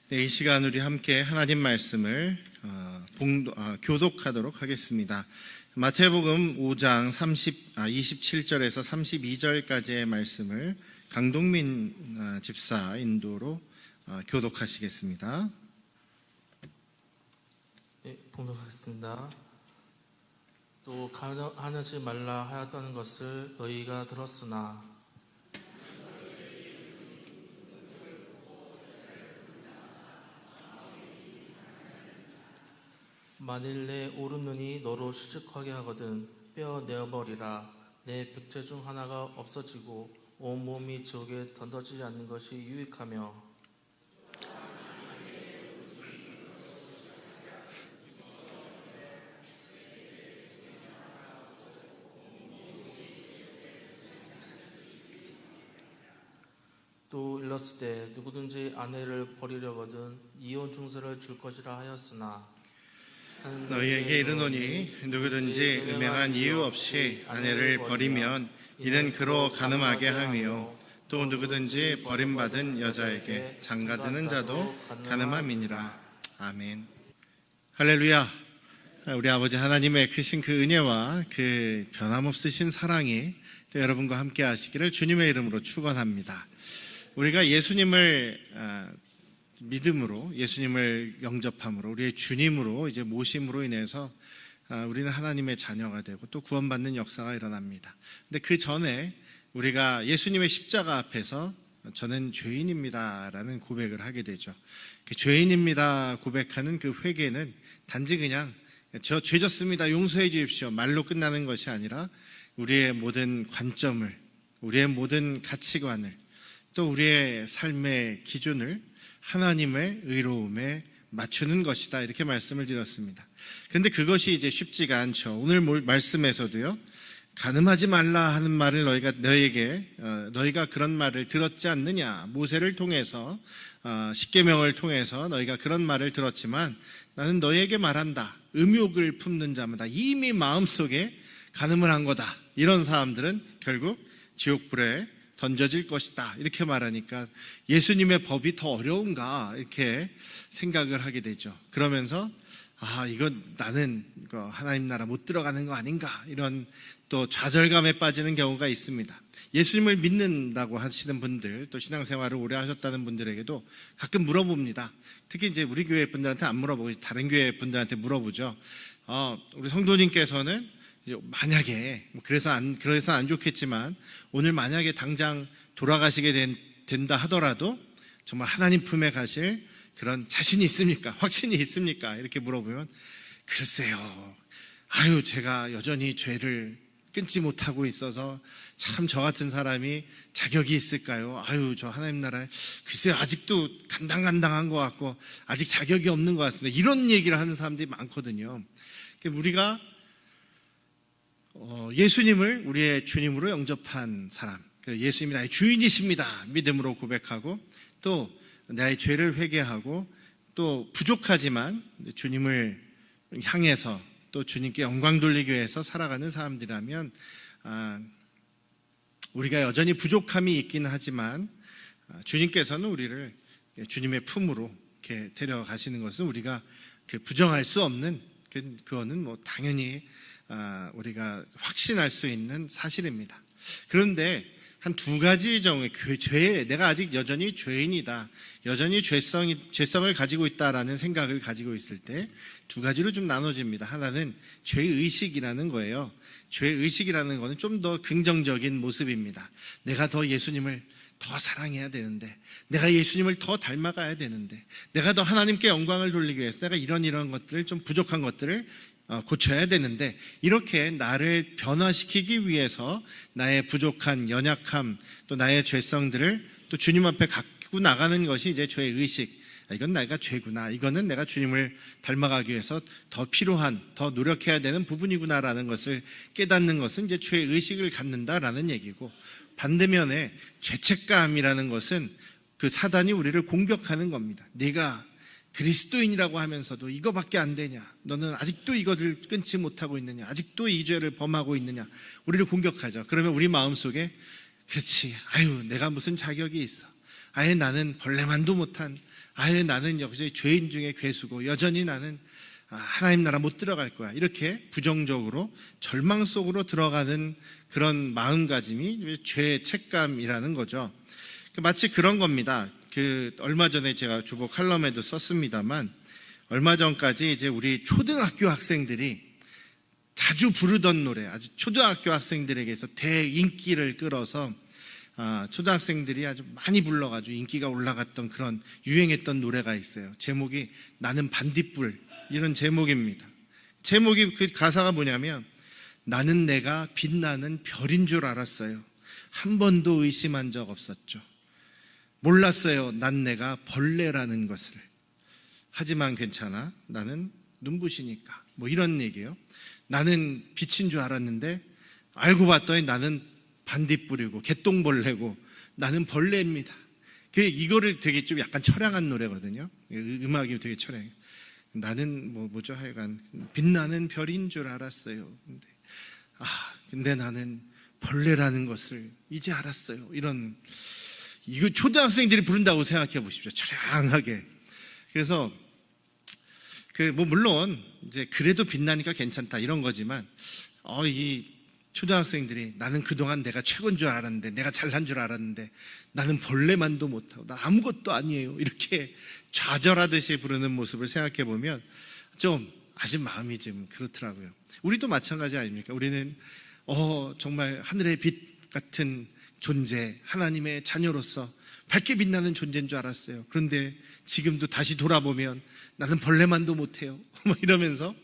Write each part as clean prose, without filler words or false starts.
네, 이 시간 우리 함께 하나님 말씀을 교독하도록 하겠습니다. 마태복음 5장 27절에서 32절까지의 말씀을 강동민 집사 인도로 교독하시겠습니다. 네, 봉독하겠습니다. 또 가늠하지 말라 하였다는 것을 너희가 들었으나 만일 내 오른눈이 너로 시축하게 하거든 빼어내어버리라. 내 백체 중 하나가 없어지고 온 몸이 지옥에 던져지지 않는 것이 유익하며 또 일렀을 때 누구든지 아내를 버리려거든 이혼 증서를 줄 것이라 하였으나 너희에게 이르노니 누구든지 음행한 이유 없이 아내를 버리면 이는 그로 간음하게 하며 또 누구든지 버림받은 여자에게 장가드는 자도 간음함이니라. 아멘. 할렐루야. 우리 아버지 하나님의 크신 그 은혜와 그 변함없으신 사랑이 또 여러분과 함께 하시기를 주님의 이름으로 축원합니다. 우리가 예수님을 믿음으로, 예수님을 영접함으로, 우리의 주님으로 이제 모심으로 인해서 우리는 하나님의 자녀가 되고 또 구원받는 역사가 일어납니다. 근데 그 전에 우리가 예수님의 십자가 앞에서 저는 죄인입니다 라는 고백을 하게 되죠. 그 죄인입니다 고백하는 그 회개는 단지 그냥 저 죄 졌습니다 용서해 주십시오 말로 끝나는 것이 아니라 우리의 모든 관점을, 우리의 모든 가치관을, 또 우리의 삶의 기준을 하나님의 의로움에 맞추는 것이다, 이렇게 말씀을 드렸습니다. 그런데 그것이 이제 쉽지가 않죠. 오늘 말씀에서도요, 간음하지 말라 하는 말을 너희가 그런 말을 들었지 않느냐, 모세를 통해서 십계명을 통해서 너희가 그런 말을 들었지만 나는 너희에게 말한다. 음욕을 품는 자마다 이미 마음속에 간음을 한 거다. 이런 사람들은 결국 지옥불에 던져질 것이다, 이렇게 말하니까 예수님의 법이 더 어려운가 이렇게 생각을 하게 되죠. 그러면서 이건 나는 하나님 나라 못 들어가는 거 아닌가, 이런 또 좌절감에 빠지는 경우가 있습니다. 예수님을 믿는다고 하시는 분들, 또 신앙생활을 오래 하셨다는 분들에게도 가끔 물어봅니다. 특히 이제 우리 교회 분들한테 안 물어보고 다른 교회 분들한테 물어보죠. 우리 성도님께서는 만약에 그래서 안 좋겠지만 오늘 만약에 당장 돌아가시게 된다 하더라도 정말 하나님 품에 가실 그런 자신이 있습니까? 확신이 있습니까? 이렇게 물어보면 글쎄요, 제가 여전히 죄를 끊지 못하고 있어서 참 저 같은 사람이 자격이 있을까요? 저 하나님 나라에 글쎄요, 아직도 간당간당한 것 같고 아직 자격이 없는 것 같습니다. 이런 얘기를 하는 사람들이 많거든요. 우리가 예수님을 우리의 주님으로 영접한 사람, 예수님이 나의 주인이십니다 믿음으로 고백하고 또 나의 죄를 회개하고 또 부족하지만 주님을 향해서 또 주님께 영광 돌리기 위해서 살아가는 사람들이라면 우리가 여전히 부족함이 있긴 하지만 주님께서는 우리를 주님의 품으로 이렇게 데려가시는 것은 우리가 부정할 수 없는, 그거는 당연히 우리가 확신할 수 있는 사실입니다. 그런데 한 두 가지 정의, 내가 아직 여전히 죄인이다, 여전히 죄성을 가지고 있다라는 생각을 가지고 있을 때 두 가지로 좀 나눠집니다. 하나는 죄의식이라는 거예요. 죄의식이라는 거는 좀 더 긍정적인 모습입니다. 내가 더 예수님을 더 사랑해야 되는데, 내가 예수님을 더 닮아가야 되는데, 내가 더 하나님께 영광을 돌리기 위해서 내가 이런 것들을, 좀 부족한 것들을 고쳐야 되는데, 이렇게 나를 변화시키기 위해서 나의 부족한 연약함, 또 나의 죄성들을 또 주님 앞에 갖고 나가는 것이 이제 죄의식. 이건 내가 죄구나, 이거는 내가 주님을 닮아가기 위해서 더 필요한, 더 노력해야 되는 부분이구나라는 것을 깨닫는 것은 이제 죄의식을 갖는다라는 얘기고, 반대면에 죄책감이라는 것은 그 사단이 우리를 공격하는 겁니다. 네가 그리스도인이라고 하면서도 이거밖에 안 되냐, 너는 아직도 이거를 끊지 못하고 있느냐, 아직도 이 죄를 범하고 있느냐, 우리를 공격하죠. 그러면 우리 마음속에 그렇지, 내가 무슨 자격이 있어, 나는 벌레만도 못한 아유 나는 역시 죄인 중에 괴수고 여전히 나는 하나님 나라 못 들어갈 거야, 이렇게 부정적으로 절망 속으로 들어가는 그런 마음가짐이 죄의 책감이라는 거죠. 마치 그런 겁니다. 얼마 전에 제가 주보 칼럼에도 썼습니다만, 얼마 전까지 이제 우리 초등학교 학생들이 자주 부르던 노래, 아주 초등학교 학생들에게서 대인기를 끌어서 초등학생들이 아주 많이 불러가지고 인기가 올라갔던 그런 유행했던 노래가 있어요. 제목이 나는 반딧불, 이런 제목입니다. 제목이, 그 가사가 뭐냐면, 나는 내가 빛나는 별인 줄 알았어요. 한 번도 의심한 적 없었죠. 몰랐어요. 난 내가 벌레라는 것을. 하지만 괜찮아. 나는 눈부시니까. 뭐 이런 얘기예요. 나는 빛인 줄 알았는데 알고 봤더니 나는 반딧불이고 개똥벌레고 나는 벌레입니다. 이거를 되게 좀 약간 처량한 노래거든요. 음악이 되게 처량해요. 나는 뭐죠? 하여간 빛나는 별인 줄 알았어요. 근데 나는 벌레라는 것을 이제 알았어요. 이거 초등학생들이 부른다고 생각해 보십시오. 처량하게. 그래서 물론 이제 그래도 빛나니까 괜찮다 이런 거지만, 이 초등학생들이 나는 그동안 내가 최고인 줄 알았는데, 내가 잘난 줄 알았는데 나는 벌레만도 못하고 나 아무것도 아니에요, 이렇게 좌절하듯이 부르는 모습을 생각해 보면 좀 아직 마음이 좀 그렇더라고요. 우리도 마찬가지 아닙니까? 우리는 정말 하늘의 빛 같은 존재, 하나님의 자녀로서 밝게 빛나는 존재인 줄 알았어요. 그런데 지금도 다시 돌아보면 나는 벌레만도 못해요, 이러면서,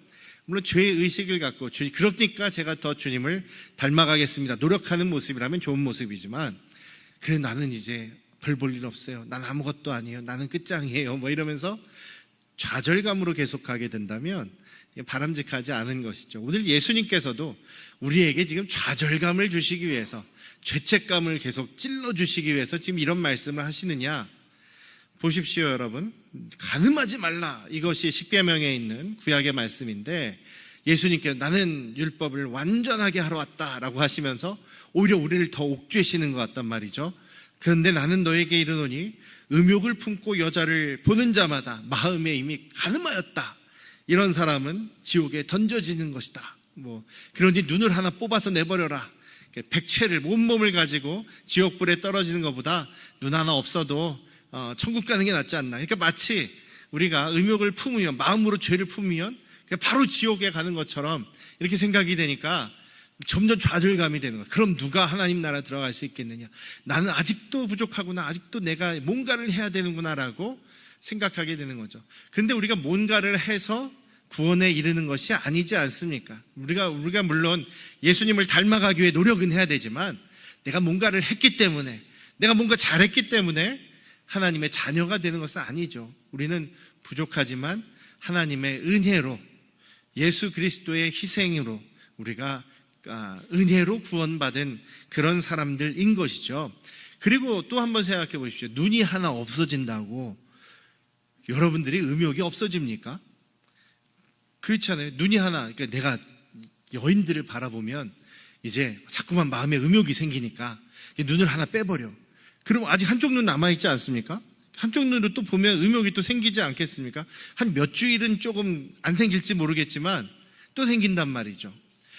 물론 죄의 의식을 갖고 그러니까 제가 더 주님을 닮아가겠습니다, 노력하는 모습이라면 좋은 모습이지만, 그래 나는 이제 별 볼 일 없어요, 난 아무것도 아니에요, 나는 끝장이에요, 이러면서 좌절감으로 계속하게 된다면 바람직하지 않은 것이죠. 오늘 예수님께서도 우리에게 지금 좌절감을 주시기 위해서, 죄책감을 계속 찔러주시기 위해서 지금 이런 말씀을 하시느냐? 보십시오, 여러분. 간음하지 말라, 이것이 십계명에 있는 구약의 말씀인데, 예수님께서 나는 율법을 완전하게 하러 왔다라고 하시면서 오히려 우리를 더 옥죄시는 것 같단 말이죠. 그런데 나는 너에게 이르노니 음욕을 품고 여자를 보는 자마다 마음에 이미 간음하였다, 이런 사람은 지옥에 던져지는 것이다. 그러니 눈을 하나 뽑아서 내버려라. 백체를, 온몸을 가지고 지옥불에 떨어지는 것보다 눈 하나 없어도 천국 가는 게 낫지 않나. 그러니까 마치 우리가 음욕을 품으면, 마음으로 죄를 품으면 바로 지옥에 가는 것처럼 이렇게 생각이 되니까 점점 좌절감이 되는 거야. 그럼 누가 하나님 나라 들어갈 수 있겠느냐? 나는 아직도 부족하구나, 아직도 내가 뭔가를 해야 되는구나라고 생각하게 되는 거죠. 그런데 우리가 뭔가를 해서 구원에 이르는 것이 아니지 않습니까? 우리가 물론 예수님을 닮아가기 위해 노력은 해야 되지만, 내가 뭔가를 했기 때문에, 내가 뭔가 잘했기 때문에 하나님의 자녀가 되는 것은 아니죠. 우리는 부족하지만 하나님의 은혜로, 예수 그리스도의 희생으로 우리가 은혜로 구원받은 그런 사람들인 것이죠. 그리고 또 한번 생각해 보십시오. 눈이 하나 없어진다고 여러분들이 음욕이 없어집니까? 그렇잖아요. 눈이 하나, 그러니까 내가 여인들을 바라보면 이제 자꾸만 마음에 음욕이 생기니까 눈을 하나 빼버려. 그럼 아직 한쪽 눈 남아있지 않습니까? 한쪽 눈으로 또 보면 음욕이 또 생기지 않겠습니까? 한 몇 주일은 조금 안 생길지 모르겠지만 또 생긴단 말이죠.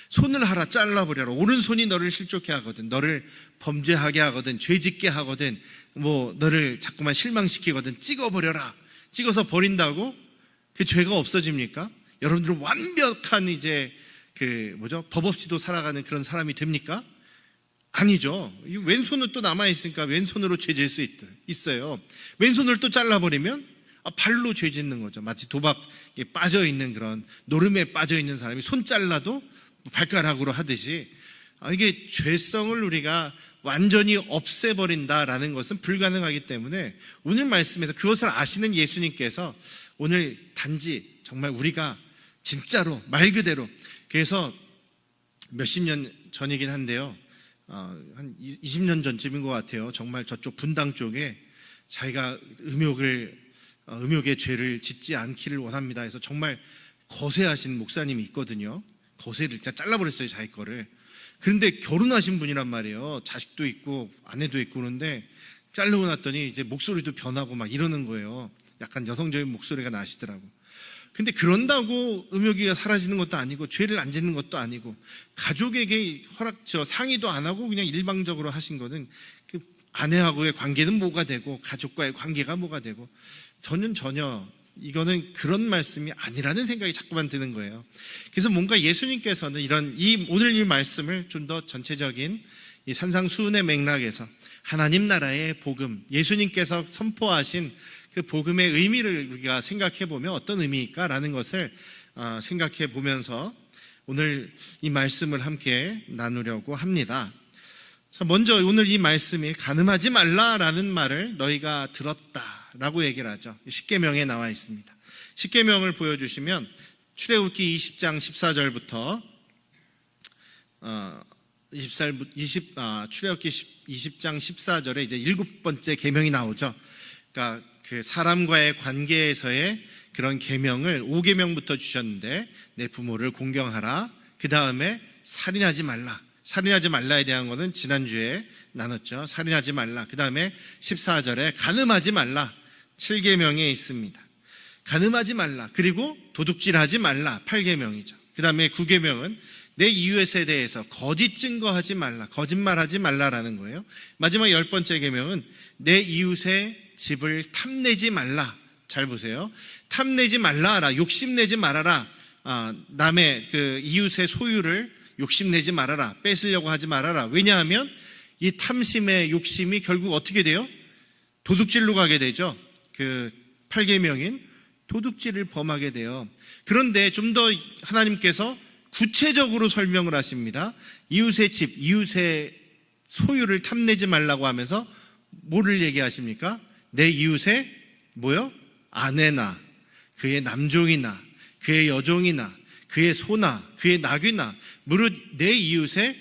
손을 하나 잘라버려라. 오른손이 너를 실족해 하거든, 너를 범죄하게 하거든, 죄짓게 하거든, 너를 자꾸만 실망시키거든, 찍어버려라. 찍어서 버린다고 그 죄가 없어집니까? 여러분들은 완벽한 법 없이도 살아가는 그런 사람이 됩니까? 아니죠. 왼손은 또 남아있으니까 왼손으로 죄 질 수 있어요. 왼손을 또 잘라버리면 발로 죄 짓는 거죠. 마치 도박에 빠져있는, 그런 노름에 빠져있는 사람이 손 잘라도 발가락으로 하듯이, 이게 죄성을 우리가 완전히 없애버린다라는 것은 불가능하기 때문에, 오늘 말씀에서 그것을 아시는 예수님께서 오늘 단지 정말 우리가 진짜로 말 그대로, 그래서 몇십 년 전이긴 한데요, 한 20년 전쯤인 것 같아요. 정말 저쪽 분당 쪽에 자기가 음욕의 죄를 짓지 않기를 원합니다 해서 정말 거세하신 목사님이 있거든요. 거세를 진짜 잘라버렸어요, 자기 거를. 그런데 결혼하신 분이란 말이에요. 자식도 있고 아내도 있고. 그런데 자르고 났더니 이제 목소리도 변하고 막 이러는 거예요. 약간 여성적인 목소리가 나시더라고. 근데 그런다고 음욕이 사라지는 것도 아니고 죄를 안 짓는 것도 아니고 가족에게 상의도 안 하고 그냥 일방적으로 하신 거는 그 아내하고의 관계는 뭐가 되고 가족과의 관계가 뭐가 되고 저는 전혀 이거는 그런 말씀이 아니라는 생각이 자꾸만 드는 거예요. 그래서 뭔가 예수님께서는 오늘 이 말씀을 좀 더 전체적인 이 산상수훈의 맥락에서 하나님 나라의 복음, 예수님께서 선포하신 그 복음의 의미를 우리가 생각해 보면 어떤 의미일까라는 것을 생각해 보면서 오늘 이 말씀을 함께 나누려고 합니다. 자, 먼저 오늘 이 말씀이 간음하지 말라라는 말을 너희가 들었다라고 얘기를 하죠. 십계명에 나와 있습니다. 십계명을 보여주시면 출애굽기 20장 14절부터 출애굽기 20장 14절에 이제 7번째 계명이 나오죠. 그러니까 그 사람과의 관계에서의 그런 계명을 5계명부터 주셨는데 내 부모를 공경하라. 그 다음에 살인하지 말라. 살인하지 말라에 대한 거는 지난주에 나눴죠. 살인하지 말라. 그 다음에 14절에 간음하지 말라. 7계명에 있습니다. 간음하지 말라. 그리고 도둑질하지 말라. 8계명이죠. 그 다음에 9계명은 내 이웃에 대해서 거짓 증거하지 말라. 거짓말하지 말라라는 거예요. 마지막 10번째 계명은 내 이웃의 집을 탐내지 말라. 잘 보세요. 탐내지 말라라. 욕심내지 말아라. 남의 그 이웃의 소유를 욕심내지 말아라. 뺏으려고 하지 말아라. 왜냐하면 이 탐심의 욕심이 결국 어떻게 돼요? 도둑질로 가게 되죠. 그 8계명인 도둑질을 범하게 돼요. 그런데 좀 더 하나님께서 구체적으로 설명을 하십니다. 이웃의 집, 이웃의 소유를 탐내지 말라고 하면서 뭐를 얘기하십니까? 내 이웃의 아내나 그의 남종이나 그의 여종이나 그의 소나 그의 나귀나 무릇 내 이웃의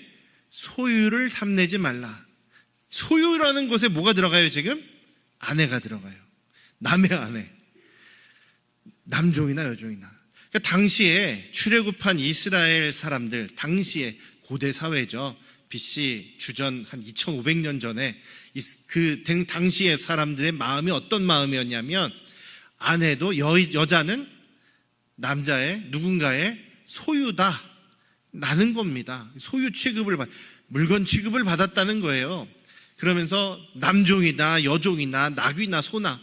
소유를 탐내지 말라. 소유라는 것에 뭐가 들어가요 지금? 아내가 들어가요. 남의 아내, 남종이나 여종이나. 그러니까 당시에 출애굽한 이스라엘 사람들, 당시에 고대 사회죠. BC 주전 한 2500년 전에 그 당시의 사람들의 마음이 어떤 마음이었냐면 아내도 여자는 남자의 누군가의 소유다 라는 겁니다. 소유 취급을 물건 취급을 받았다는 거예요. 그러면서 남종이나 여종이나 나귀나 소나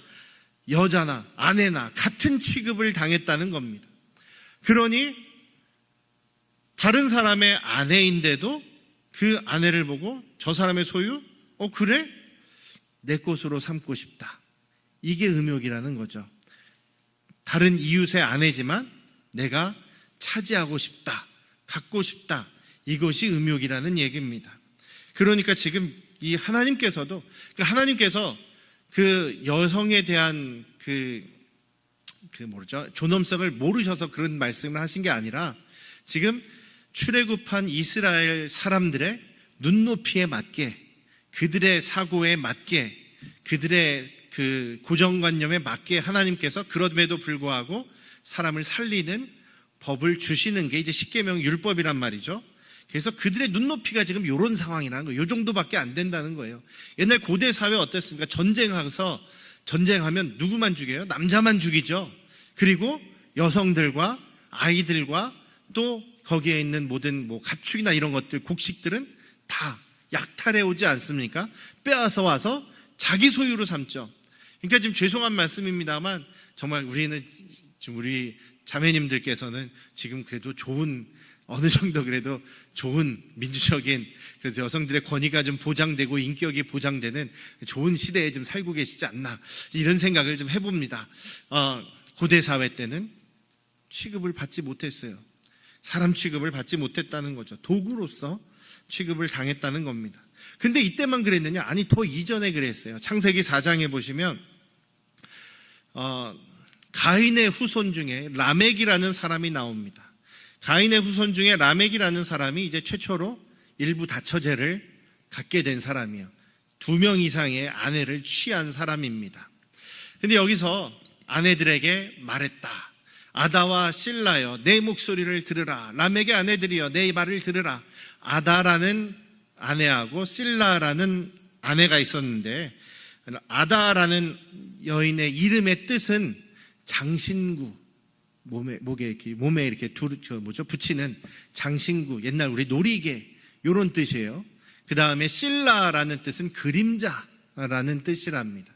여자나 아내나 같은 취급을 당했다는 겁니다. 그러니 다른 사람의 아내인데도 그 아내를 보고 저 사람의 소유? 그래? 내 것으로 삼고 싶다. 이게 음욕이라는 거죠. 다른 이웃의 아내지만 내가 차지하고 싶다. 갖고 싶다. 이것이 음욕이라는 얘기입니다. 그러니까 지금 이 하나님께서도 하나님께서 그 여성에 대한 존엄성을 모르셔서 그런 말씀을 하신 게 아니라 지금 출애굽한 이스라엘 사람들의 눈높이에 맞게 그들의 사고에 맞게 그들의 그 고정관념에 맞게 하나님께서 그럼에도 불구하고 사람을 살리는 법을 주시는 게 이제 십계명 율법이란 말이죠. 그래서 그들의 눈높이가 지금 이런 상황이라는 거예요. 이 정도밖에 안 된다는 거예요. 옛날 고대 사회 어땠습니까? 전쟁하면 누구만 죽여요? 남자만 죽이죠. 그리고 여성들과 아이들과 또 거기에 있는 모든 가축이나 이런 것들, 곡식들은 다 약탈해 오지 않습니까? 빼앗아 와서 자기 소유로 삼죠. 그러니까 지금 죄송한 말씀입니다만 정말 우리 자매님들께서는 지금 그래도 어느 정도 그래도 좋은 민주적인 그래서 여성들의 권위가 좀 보장되고 인격이 보장되는 좋은 시대에 좀 살고 계시지 않나 이런 생각을 좀 해봅니다. 고대 사회 때는 취급을 받지 못했어요. 사람 취급을 받지 못했다는 거죠. 도구로서 취급을 당했다는 겁니다. 근데 이때만 그랬느냐? 아니 더 이전에 그랬어요. 창세기 4장에 보시면 가인의 후손 중에 라멕이라는 사람이 나옵니다. 가인의 후손 중에 라멕이라는 사람이 이제 최초로 일부 다처제를 갖게 된 사람이에요. 2명 이상의 아내를 취한 사람입니다. 근데 여기서 아내들에게 말했다. 아다와 실라여 내 목소리를 들으라. 라멕의 아내들이여 내 말을 들으라. 아다라는 아내하고 실라라는 아내가 있었는데 아다라는 여인의 이름의 뜻은 장신구, 몸에 이렇게 붙이는 장신구, 옛날 우리 놀이개 이런 뜻이에요. 그 다음에 실라라는 뜻은 그림자라는 뜻이랍니다.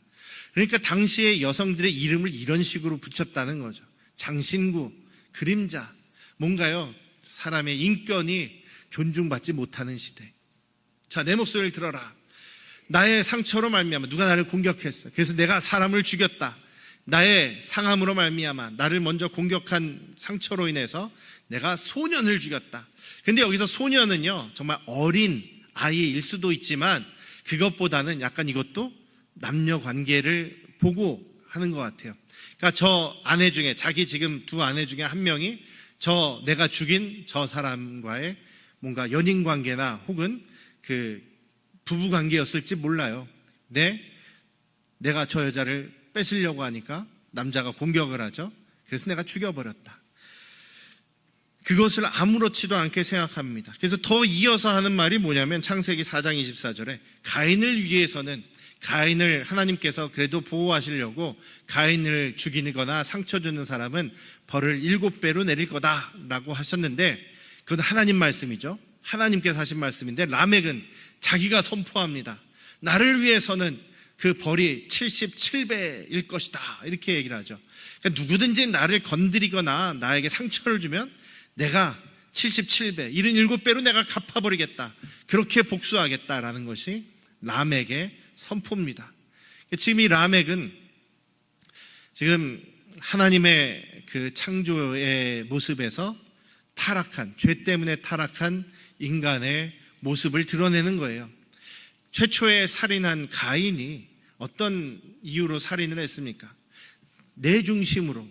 그러니까 당시에 여성들의 이름을 이런 식으로 붙였다는 거죠. 장신구, 그림자. 뭔가요? 사람의 인권이 존중받지 못하는 시대. 자, 내 목소리를 들어라. 나의 상처로 말미암아 누가 나를 공격했어. 그래서 내가 사람을 죽였다. 나의 상함으로 말미암아 나를 먼저 공격한 상처로 인해서 내가 소년을 죽였다. 근데 여기서 소년은요, 정말 어린 아이일 수도 있지만 그것보다는 약간 이것도 남녀 관계를 보고 하는 것 같아요. 그러니까 저 아내 중에, 자기 지금 두 아내 중에 한 명이 내가 죽인 저 사람과의 뭔가 연인 관계나 혹은 그 부부 관계였을지 몰라요. 내가 저 여자를 뺏으려고 하니까 남자가 공격을 하죠. 그래서 내가 죽여버렸다. 그것을 아무렇지도 않게 생각합니다. 그래서 더 이어서 하는 말이 뭐냐면 창세기 4장 24절에 가인을 위해서는, 가인을 하나님께서 그래도 보호하시려고 가인을 죽이거나 상처 주는 사람은 벌을 7배로 내릴 거다라고 하셨는데, 그건 하나님 말씀이죠. 하나님께서 하신 말씀인데, 라멕은 자기가 선포합니다. 나를 위해서는 그 벌이 77배일 것이다, 이렇게 얘기를 하죠. 그러니까 누구든지 나를 건드리거나 나에게 상처를 주면 내가 77배, 77배로 내가 갚아버리겠다, 그렇게 복수하겠다라는 것이 라멕의 선포입니다. 지금 이 라멕은 지금 하나님의 그 창조의 모습에서 타락한, 죄 때문에 타락한 인간의 모습을 드러내는 거예요. 최초에 살인한 가인이 어떤 이유로 살인을 했습니까? 내 중심으로,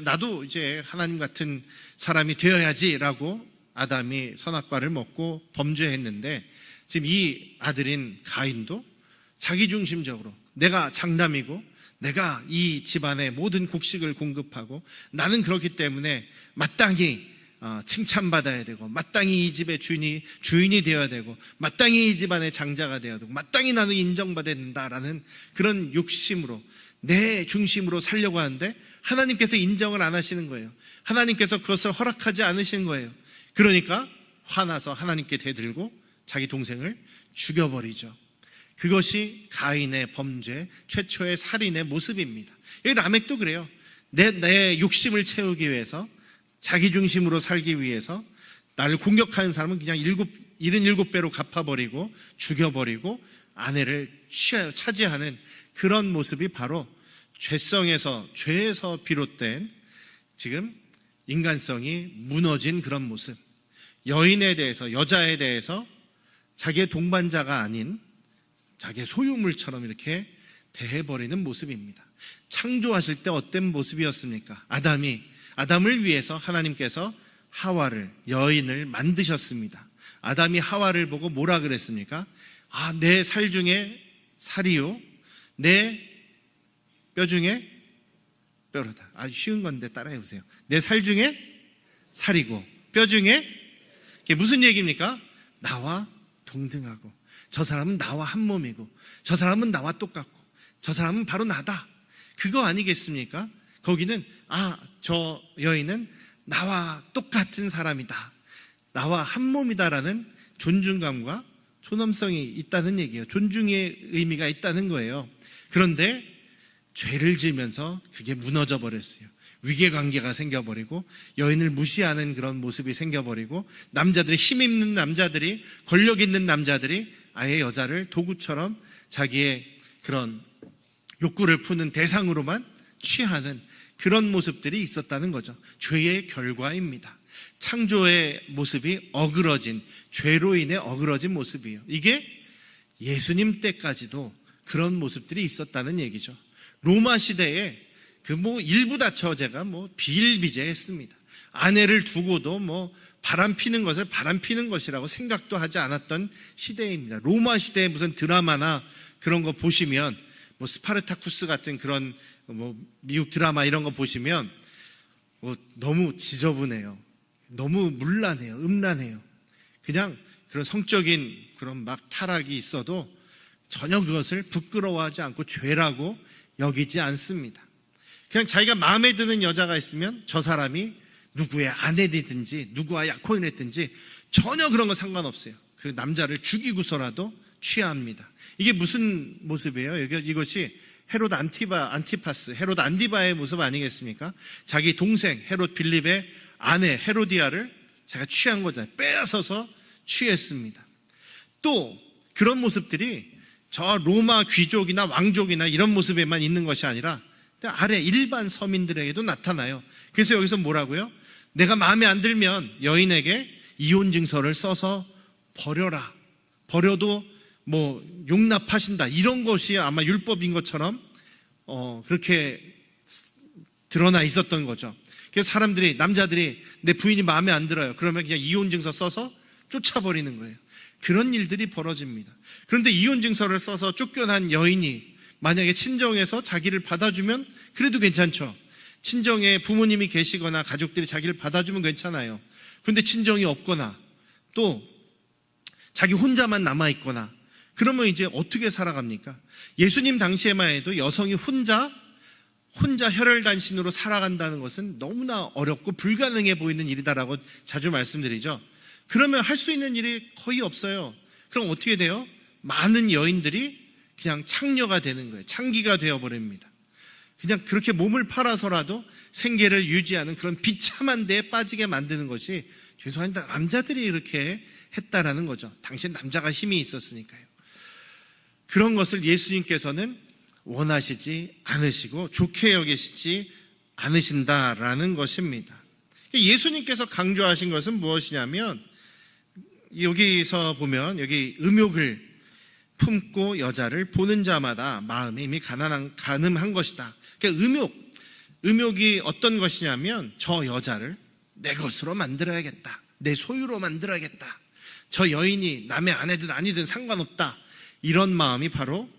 나도 이제 하나님 같은 사람이 되어야지라고 아담이 선악과를 먹고 범죄했는데, 지금 이 아들인 가인도 자기 중심적으로 내가 장남이고 내가 이 집안의 모든 곡식을 공급하고 나는 그렇기 때문에 마땅히 칭찬받아야 되고, 마땅히 이 집의 주인이 되어야 되고, 마땅히 이 집안의 장자가 되어야 되고, 마땅히 나는 인정받아야 된다라는 그런 욕심으로 내 중심으로 살려고 하는데 하나님께서 인정을 안 하시는 거예요. 하나님께서 그것을 허락하지 않으시는 거예요. 그러니까 화나서 하나님께 대들고 자기 동생을 죽여버리죠. 그것이 가인의 범죄, 최초의 살인의 모습입니다. 여기 라멕도 그래요. 내 욕심을 채우기 위해서, 자기 중심으로 살기 위해서 나를 공격하는 사람은 그냥 77배로 갚아버리고 죽여버리고 아내를 차지하는 그런 모습이 바로 죄에서 비롯된 지금 인간성이 무너진 그런 모습. 여인에 대해서, 여자에 대해서 자기의 동반자가 아닌 자기의 소유물처럼 이렇게 대해버리는 모습입니다. 창조하실 때 어떤 모습이었습니까? 아담을 위해서 하나님께서 하와를, 여인을 만드셨습니다. 아담이 하와를 보고 뭐라 그랬습니까? 내 살 중에 살이요, 내 뼈 중에 뼈로다. 아주 쉬운 건데 따라해 보세요. 내 살 중에 살이고 뼈 중에, 이게 무슨 얘기입니까? 나와 동등하고, 저 사람은 나와 한 몸이고, 저 사람은 나와 똑같고, 저 사람은 바로 나다. 그거 아니겠습니까? 거기는 저 여인은 나와 똑같은 사람이다, 나와 한 몸이다라는 존중감과 존엄성이 있다는 얘기예요. 존중의 의미가 있다는 거예요. 그런데 죄를 지으면서 그게 무너져 버렸어요. 위계관계가 생겨버리고 여인을 무시하는 그런 모습이 생겨버리고, 남자들이, 힘 있는 남자들이, 권력 있는 남자들이 아예 여자를 도구처럼 자기의 그런 욕구를 푸는 대상으로만 취하는 그런 모습들이 있었다는 거죠. 죄의 결과입니다. 창조의 모습이 어그러진, 죄로 인해 어그러진 모습이에요. 이게 예수님 때까지도 그런 모습들이 있었다는 얘기죠. 로마 시대에 일부 다처제가 비일비재했습니다. 아내를 두고도 바람 피는 것을 바람 피는 것이라고 생각도 하지 않았던 시대입니다. 로마 시대에 무슨 드라마나 그런 거 보시면, 스파르타쿠스 같은 그런 미국 드라마 이런 거 보시면 너무 지저분해요. 너무 문란해요. 음란해요. 그냥 그런 성적인 그런 타락이 있어도 전혀 그것을 부끄러워하지 않고 죄라고 여기지 않습니다. 그냥 자기가 마음에 드는 여자가 있으면 저 사람이 누구의 아내든지 누구와 약혼을 했든지 전혀 그런 거 상관없어요. 그 남자를 죽이고서라도 취합니다. 이게 무슨 모습이에요? 이것이 헤롯 안티파스, 헤롯 안디바의 모습 아니겠습니까? 자기 동생 헤롯 빌립의 아내 헤로디아를 자기가 취한 거잖아요. 빼앗아서 취했습니다. 또 그런 모습들이 저 로마 귀족이나 왕족이나 이런 모습에만 있는 것이 아니라 아래 일반 서민들에게도 나타나요. 그래서 여기서 뭐라고요? 내가 마음에 안 들면 여인에게 이혼 증서를 써서 버려라. 버려도 뭐 용납하신다. 이런 것이 아마 율법인 것처럼 그렇게 드러나 있었던 거죠. 그래서 사람들이, 남자들이 내 부인이 마음에 안 들어요. 그러면 그냥 이혼 증서 써서 쫓아버리는 거예요. 그런 일들이 벌어집니다. 그런데 이혼 증서를 써서 쫓겨난 여인이 만약에 친정에서 자기를 받아주면 그래도 괜찮죠. 친정에 부모님이 계시거나 가족들이 자기를 받아주면 괜찮아요. 그런데 친정이 없거나 또 자기 혼자만 남아있거나 그러면 이제 어떻게 살아갑니까? 예수님 당시에만 해도 여성이 혼자 혈혈단신으로 살아간다는 것은 너무나 어렵고 불가능해 보이는 일이다라고 자주 말씀드리죠. 그러면 할 수 있는 일이 거의 없어요. 그럼 어떻게 돼요? 많은 여인들이 그냥 창녀가 되는 거예요. 창기가 되어버립니다. 그냥 그렇게 몸을 팔아서라도 생계를 유지하는 그런 비참한 데에 빠지게 만드는 것이 죄송합니다. 남자들이 이렇게 했다라는 거죠. 당시엔 남자가 힘이 있었으니까요. 그런 것을 예수님께서는 원하시지 않으시고 좋게 여기시지 않으신다라는 것입니다. 예수님께서 강조하신 것은 무엇이냐면 여기서 보면 여기 음욕을 품고 여자를 보는 자마다 마음이 이미 가늠한 것이다. 그러니까 음욕이 어떤 것이냐면 저 여자를 내 것으로 만들어야겠다. 내 소유로 만들어야겠다. 저 여인이 남의 아내든 아니든 상관없다. 이런 마음이 바로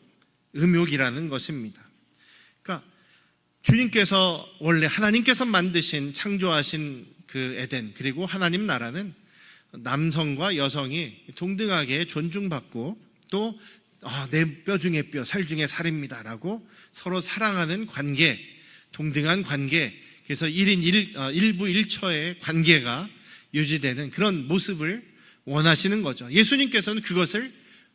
음욕이라는 것입니다. 그러니까 주님께서 원래 하나님께서 만드신 창조하신 그 에덴 그리고 하나님 나라는 남성과 여성이 동등하게 존중받고 또 내 뼈 중에 뼈, 살 중에 살입니다 라고 서로 사랑하는 관계, 동등한 관계, 그래서 1인 1부 1처의 관계가 유지되는 그런 모습을 원하시는 거죠. 예수님께서는 그것을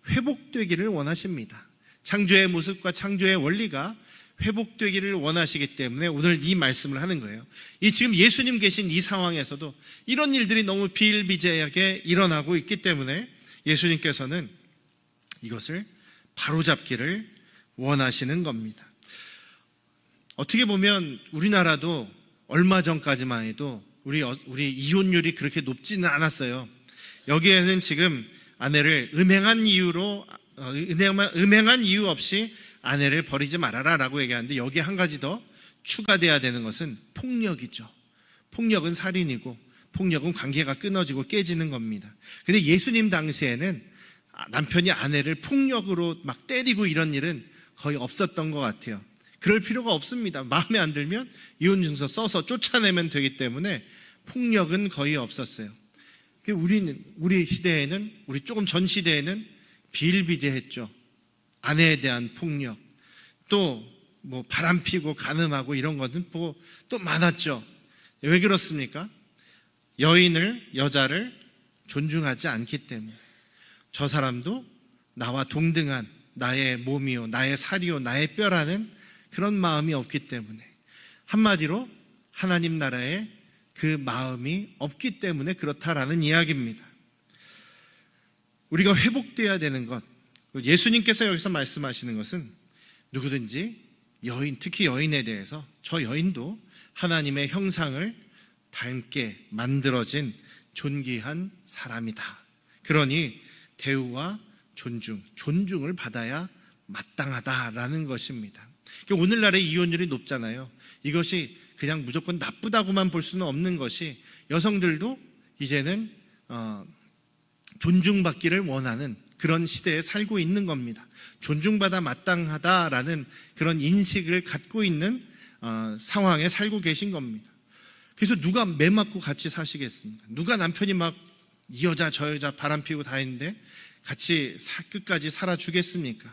회복되기를 원하십니다. 창조의 모습과 창조의 원리가 회복되기를 원하시기 때문에 오늘 이 말씀을 하는 거예요. 이 지금 예수님 계신 이 상황에서도 이런 일들이 너무 비일비재하게 일어나고 있기 때문에 예수님께서는 이것을 바로잡기를 원하시는 겁니다. 어떻게 보면 우리나라도 얼마 전까지만 해도 우리 이혼율이 그렇게 높지는 않았어요. 여기에는 지금 아내를 음행한 이유 없이 아내를 버리지 말아라 라고 얘기하는데 여기에 한 가지 더 추가돼야 되는 것은 폭력이죠. 폭력은 살인이고 폭력은 관계가 끊어지고 깨지는 겁니다. 근데 예수님 당시에는 남편이 아내를 폭력으로 막 때리고 이런 일은 거의 없었던 것 같아요. 그럴 필요가 없습니다. 마음에 안 들면 이혼증서 써서 쫓아내면 되기 때문에 폭력은 거의 없었어요. 우리 시대에는, 우리 조금 전 시대에는 비일비재했죠. 아내에 대한 폭력, 또 뭐 바람 피고 간음하고 이런 것은 또 많았죠. 왜 그렇습니까? 여자를 존중하지 않기 때문에 저 사람도 나와 동등한 나의 몸이요, 나의 살이요, 나의 뼈라는 그런 마음이 없기 때문에 한마디로 하나님 나라에 그 마음이 없기 때문에 그렇다라는 이야기입니다. 우리가 회복되어야 되는 것, 예수님께서 여기서 말씀하시는 것은 누구든지 특히 여인에 대해서 저 여인도 하나님의 형상을 닮게 만들어진 존귀한 사람이다. 그러니 대우와 존중을 받아야 마땅하다라는 것입니다. 오늘날의 이혼율이 높잖아요. 이것이 그냥 무조건 나쁘다고만 볼 수는 없는 것이 여성들도 이제는 존중받기를 원하는 그런 시대에 살고 있는 겁니다. 존중받아 마땅하다라는 그런 인식을 갖고 있는 상황에 살고 계신 겁니다. 그래서 누가 매 맞고 같이 사시겠습니까? 누가 남편이 막 이 여자 저 여자 바람 피우고 다니는데 같이 끝까지 살아주겠습니까?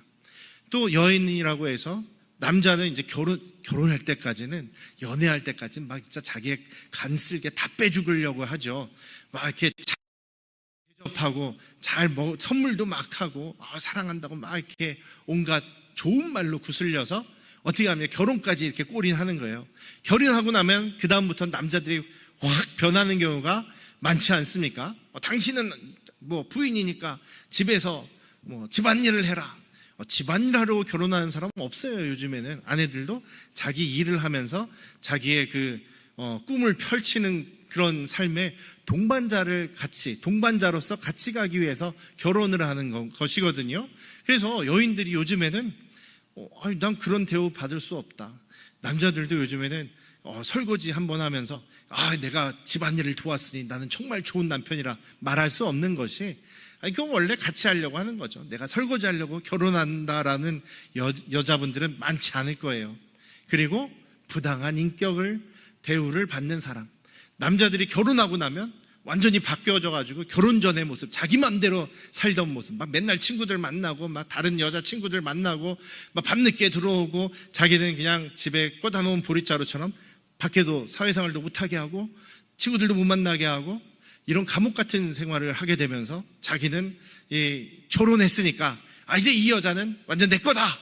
또 여인이라고 해서 남자는 이제 결혼할 때까지는, 연애할 때까지는 막 진짜 자기의 간 쓸게 다 빼죽으려고 하죠. 막 이렇게 대접하고 선물도 막 하고 사랑한다고 막 이렇게 온갖 좋은 말로 구슬려서 어떻게 하면 결혼까지 이렇게 골인하는 거예요. 결혼하고 나면 그 다음부터 남자들이 확 변하는 경우가 많지 않습니까? 당신은 뭐 부인이니까 집에서 뭐 집안일을 해라. 집안일 하려고 결혼하는 사람은 없어요. 요즘에는 아내들도 자기 일을 하면서 자기의 그 꿈을 펼치는 그런 삶에 동반자로서 같이 가기 위해서 결혼을 하는 것이거든요. 그래서 여인들이 요즘에는 난 그런 대우 받을 수 없다. 남자들도 요즘에는 설거지 한번 하면서 내가 집안일을 도왔으니 나는 정말 좋은 남편이라 말할 수 없는 것이, 그건 원래 같이 하려고 하는 거죠. 내가 설거지 하려고 결혼한다라는 여자분들은 많지 않을 거예요. 그리고 부당한 대우를 받는 사람, 남자들이 결혼하고 나면 완전히 바뀌어져가지고 결혼 전의 모습, 자기 맘대로 살던 모습, 막 맨날 친구들 만나고 막 다른 여자 친구들 만나고 막 밤늦게 들어오고, 자기는 그냥 집에 꽂아 놓은 보릿자루처럼 밖에도 사회생활도 못하게 하고 친구들도 못 만나게 하고, 이런 감옥 같은 생활을 하게 되면서 자기는 결혼했으니까 이제 이 여자는 완전 내 거다,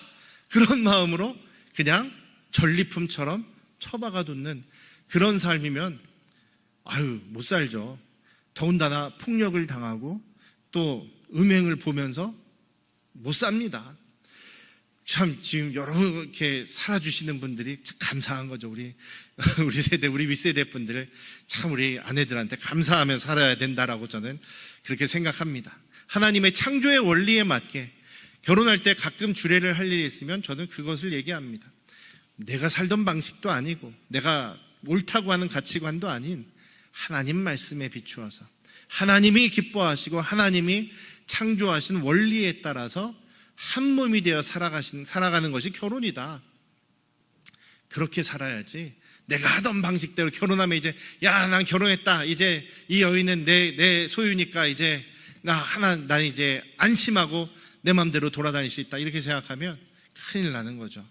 그런 마음으로 그냥 전리품처럼 처박아 둔는 그런 삶이면 못 살죠. 더군다나 폭력을 당하고 또 음행을 보면서 못 삽니다. 참 지금 여러분 이렇게 살아주시는 분들이 참 감사한 거죠. 우리 세대, 우리 윗세대 분들 참 우리 아내들한테 감사하면서 살아야 된다라고 저는 그렇게 생각합니다. 하나님의 창조의 원리에 맞게 결혼할 때 가끔 주례를 할 일이 있으면 저는 그것을 얘기합니다. 내가 살던 방식도 아니고 내가 옳다고 하는 가치관도 아닌 하나님 말씀에 비추어서 하나님이 기뻐하시고 하나님이 창조하신 원리에 따라서 한 몸이 되어 살아가는 것이 결혼이다. 그렇게 살아야지 내가 하던 방식대로 결혼하면 이제 난 결혼했다, 이제 이 여인은 내 소유니까 이제 나 이제 안심하고 내 마음대로 돌아다닐 수 있다, 이렇게 생각하면 큰일 나는 거죠.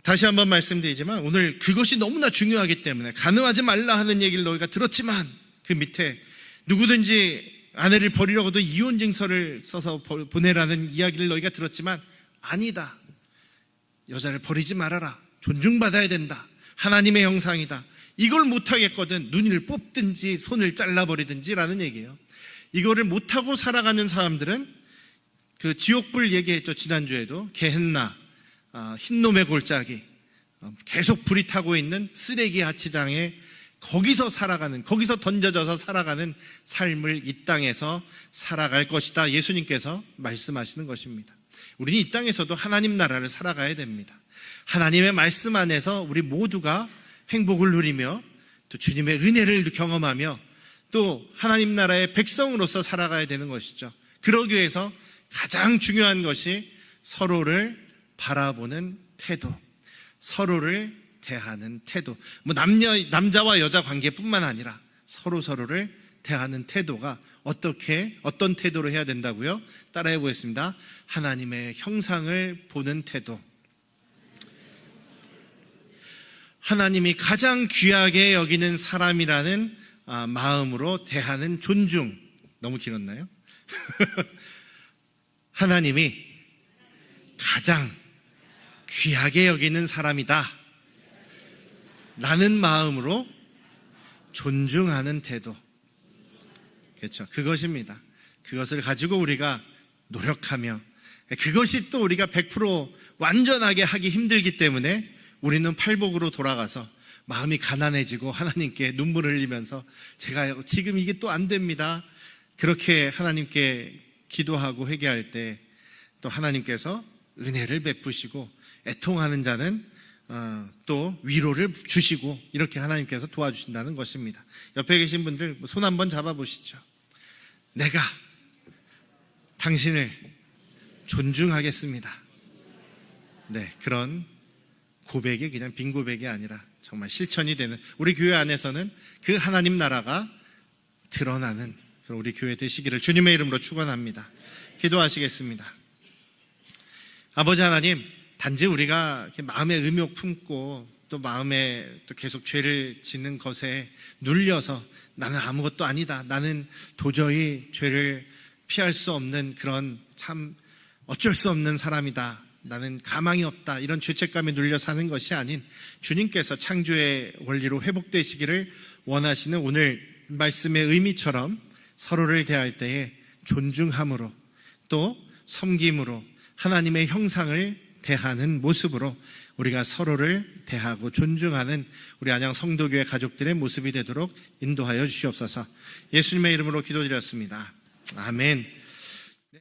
다시 한번 말씀드리지만 오늘 그것이 너무나 중요하기 때문에, 간음하지 말라 하는 얘기를 너희가 들었지만 그 밑에 누구든지 아내를 버리려고도 이혼증서를 써서 보내라는 이야기를 너희가 들었지만 아니다, 여자를 버리지 말아라, 존중받아야 된다, 하나님의 형상이다, 이걸 못하겠거든 눈을 뽑든지 손을 잘라버리든지 라는 얘기예요. 이거를 못하고 살아가는 사람들은 그 지옥불 얘기했죠. 지난주에도 게헨나, 흰놈의 골짜기, 계속 불이 타고 있는 쓰레기 하치장에 거기서 던져져서 살아가는 삶을 이 땅에서 살아갈 것이다, 예수님께서 말씀하시는 것입니다. 우리는 이 땅에서도 하나님 나라를 살아가야 됩니다. 하나님의 말씀 안에서 우리 모두가 행복을 누리며 또 주님의 은혜를 경험하며 또 하나님 나라의 백성으로서 살아가야 되는 것이죠. 그러기 위해서 가장 중요한 것이 서로를 바라보는 태도, 서로를 대하는 태도. 남자와 여자 관계뿐만 아니라 서로를 대하는 태도가 어떤 태도로 해야 된다고요? 따라해 보겠습니다. 하나님의 형상을 보는 태도. 하나님이 가장 귀하게 여기는 사람이라는 마음으로 대하는 존중. 너무 길었나요? 하나님이 가장 귀하게 여기는 사람이다 라는 마음으로 존중하는 태도. 그렇죠. 그것입니다. 그것을 가지고 우리가 노력하며, 그것이 또 우리가 100% 완전하게 하기 힘들기 때문에 우리는 팔복으로 돌아가서 마음이 가난해지고 하나님께 눈물을 흘리면서 제가 지금 이게 또 안 됩니다, 그렇게 하나님께 기도하고 회개할 때 또 하나님께서 은혜를 베푸시고 애통하는 자는 또 위로를 주시고 이렇게 하나님께서 도와주신다는 것입니다. 옆에 계신 분들 손 한번 잡아보시죠. 내가 당신을 존중하겠습니다. 네, 그런 고백이 그냥 빈 고백이 아니라 정말 실천이 되는 우리 교회 안에서는 그 하나님 나라가 드러나는 그런 우리 교회 되시기를 주님의 이름으로 축원합니다. 기도하시겠습니다. 아버지 하나님, 단지 우리가 이렇게 마음에 의욕 품고 또 마음에 또 계속 죄를 짓는 것에 눌려서 나는 아무것도 아니다, 나는 도저히 죄를 피할 수 없는 그런 참 어쩔 수 없는 사람이다, 나는 가망이 없다, 이런 죄책감에 눌려 사는 것이 아닌 주님께서 창조의 원리로 회복되시기를 원하시는 오늘 말씀의 의미처럼 서로를 대할 때에 존중함으로 또 섬김으로 하나님의 형상을 대하는 모습으로 우리가 서로를 대하고 존중하는 우리 안양 성도교회 가족들의 모습이 되도록 인도하여 주시옵소서. 예수님의 이름으로 기도드렸습니다. 아멘.